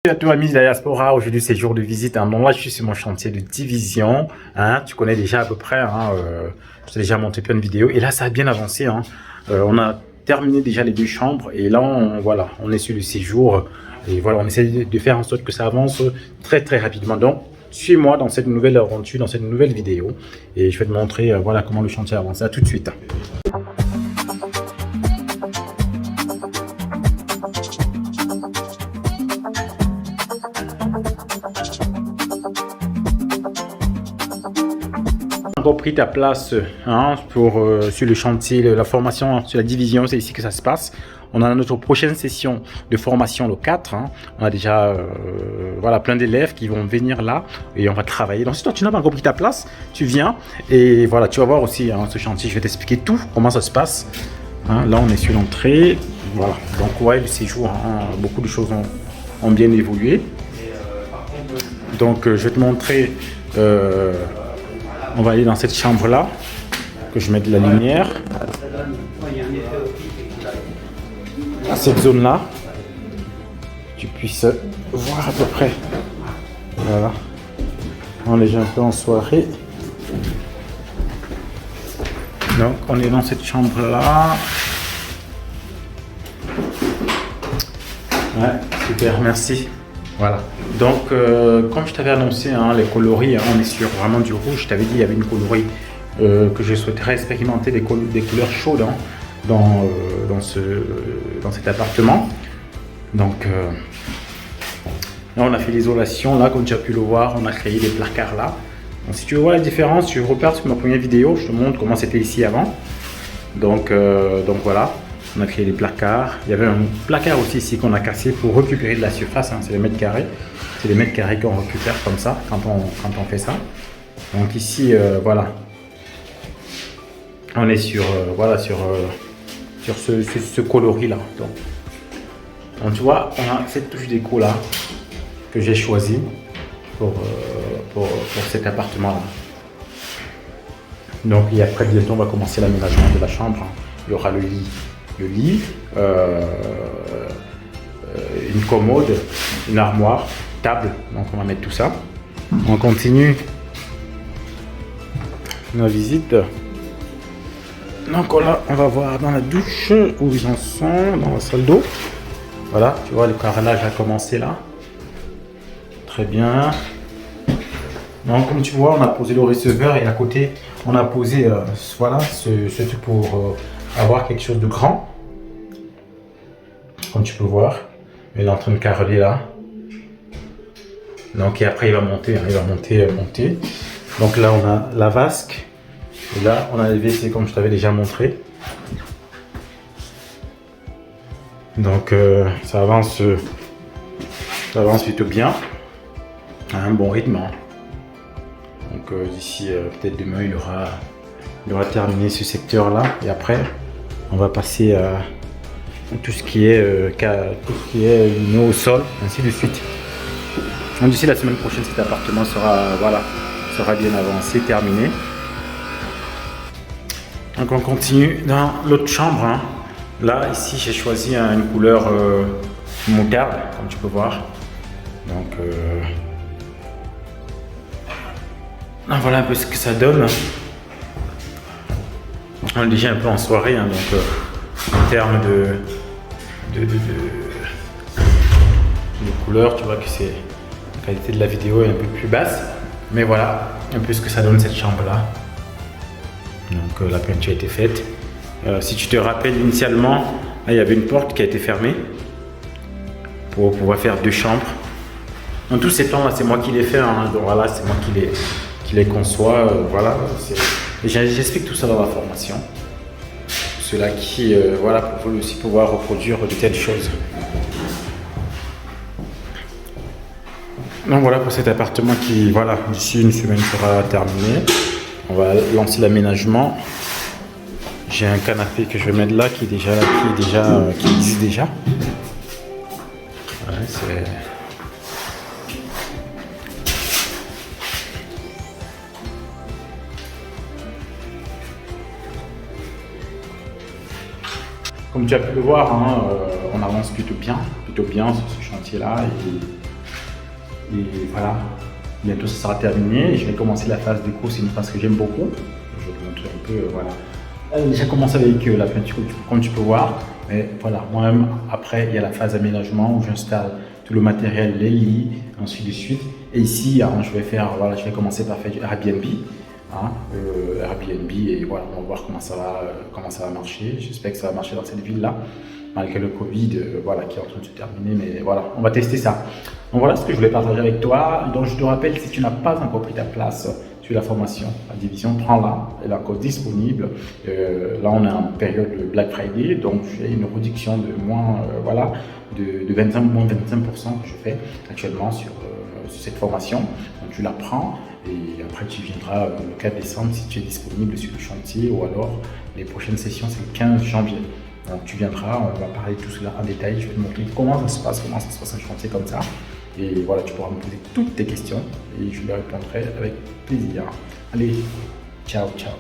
Salut à toi amis de la diaspora, aujourd'hui c'est jour de visite. Donc là je suis sur mon chantier de division, tu connais déjà à peu près, je t'ai déjà montré plein de vidéos et là ça a bien avancé. On a terminé déjà les deux chambres et là voilà, on est sur le séjour et voilà, on essaie de faire en sorte que ça avance très très rapidement. Donc suis-moi dans cette nouvelle aventure, dans cette nouvelle vidéo et je vais te montrer voilà comment le chantier avance. À tout de suite. Encore pris ta place sur le chantier, la formation sur la division, c'est ici que ça se passe. On a notre prochaine session de formation le 4. On a déjà voilà, plein d'élèves qui vont venir là et on va travailler. Donc si toi tu n'as pas encore pris ta place, tu viens et voilà, tu vas voir aussi ce chantier. Je vais t'expliquer tout, comment ça se passe. Là on est sur l'entrée. Voilà, donc ouais, le séjour, beaucoup de choses ont bien évolué. Donc je vais te montrer. On va aller dans cette chambre-là, que je mette de la lumière. À cette zone-là, tu puisses voir à peu près. Voilà. On est déjà un peu en soirée. Donc, on est dans cette chambre-là. Ouais, super, merci. Voilà. Donc, comme je t'avais annoncé, les coloris, on est sur vraiment du rouge. Je t'avais dit qu'il y avait une coloris que je souhaiterais expérimenter, des couleurs chaudes dans cet appartement. Donc, là, on a fait l'isolation. Là, comme tu as pu le voir, on a créé des placards là. Donc, si tu veux voir la différence, tu repères sur ma première vidéo. Je te montre comment c'était ici avant. Donc voilà. On a créé des placards. Il y avait un placard aussi ici qu'on a cassé pour récupérer de la surface. C'est les mètres carrés. C'est les mètres carrés qu'on récupère comme ça quand on fait ça. Donc ici, voilà. On est sur, voilà, sur ce coloris là. Donc tu vois, on a cette touche déco là que j'ai choisi pour cet appartement là. Donc et après bientôt on va commencer l'aménagement de la chambre. Il y aura le lit, une commode, une armoire, table, donc on va mettre tout ça. On continue la visite. Donc là, on va voir dans la douche où ils en sont, dans la salle d'eau. Voilà, tu vois, le carrelage a commencé là. Très bien. Donc comme tu vois, on a posé le receveur et à côté, on a posé voilà, ce truc pour avoir quelque chose de grand. Comme tu peux voir, il est en train de carreler là. Donc et après il va monter, monter. Donc là on a la vasque. Et là on a les WC comme je t'avais déjà montré. Donc ça avance plutôt bien. À un bon rythme. Donc d'ici peut-être demain il aura terminé ce secteur là. Et après on va passer à tout ce qui est mis au sol, ainsi de suite. Donc d'ici la semaine prochaine, cet appartement sera bien avancé, terminé. Donc on continue dans l'autre chambre. Là, ici, j'ai choisi une couleur moutarde, comme tu peux voir. Donc voilà un peu ce que ça donne. On est déjà un peu en soirée, donc en termes de couleur, tu vois que la qualité de la vidéo est un peu plus basse, mais voilà un peu ce que ça donne cette chambre là. Donc la peinture a été faite. Si tu te rappelles initialement, là, il y avait une porte qui a été fermée pour pouvoir faire deux chambres. Dans tous ces plans là, c'est moi qui les fais, donc voilà, c'est moi qui les conçois, voilà. J'explique tout ça dans la formation. Ceux-là qui voilà, pour aussi pouvoir reproduire de telles choses. Donc voilà pour cet appartement qui, voilà, d'ici une semaine sera terminé. On va lancer l'aménagement. J'ai un canapé que je vais mettre là qui existe déjà. Ouais, c'est... Comme tu as pu le voir, on avance plutôt bien sur ce chantier-là. Et voilà, bientôt ça sera terminé. Je vais commencer la phase déco, c'est une phase que j'aime beaucoup. Je vais te montrer un peu, voilà. J'ai commencé avec la peinture, comme tu peux voir. Mais voilà, moi-même, après, il y a la phase aménagement où j'installe tout le matériel, les lits, ainsi de suite. Et ici, hein, je vais commencer par faire du Airbnb. Hein, Airbnb, et voilà, on va voir comment ça va marcher. J'espère que ça va marcher dans cette ville-là, malgré le Covid voilà, qui est en train de se terminer, mais voilà, on va tester ça. Donc voilà ce que je voulais partager avec toi. Donc je te rappelle, si tu n'as pas encore pris ta place sur la formation, la division, prends-la, elle est encore disponible. Là, on est en période de Black Friday, donc j'ai une réduction de moins, voilà, de 25, moins 25% que je fais actuellement sur cette formation. Donc tu la prends. Et après, tu viendras le 4 décembre si tu es disponible sur le chantier, ou alors les prochaines sessions, c'est le 15 janvier. Donc tu viendras, on va parler de tout cela en détail. Je vais te montrer comment ça se passe un chantier comme ça. Et voilà, tu pourras me poser toutes tes questions et je les répondrai avec plaisir. Allez, ciao, ciao.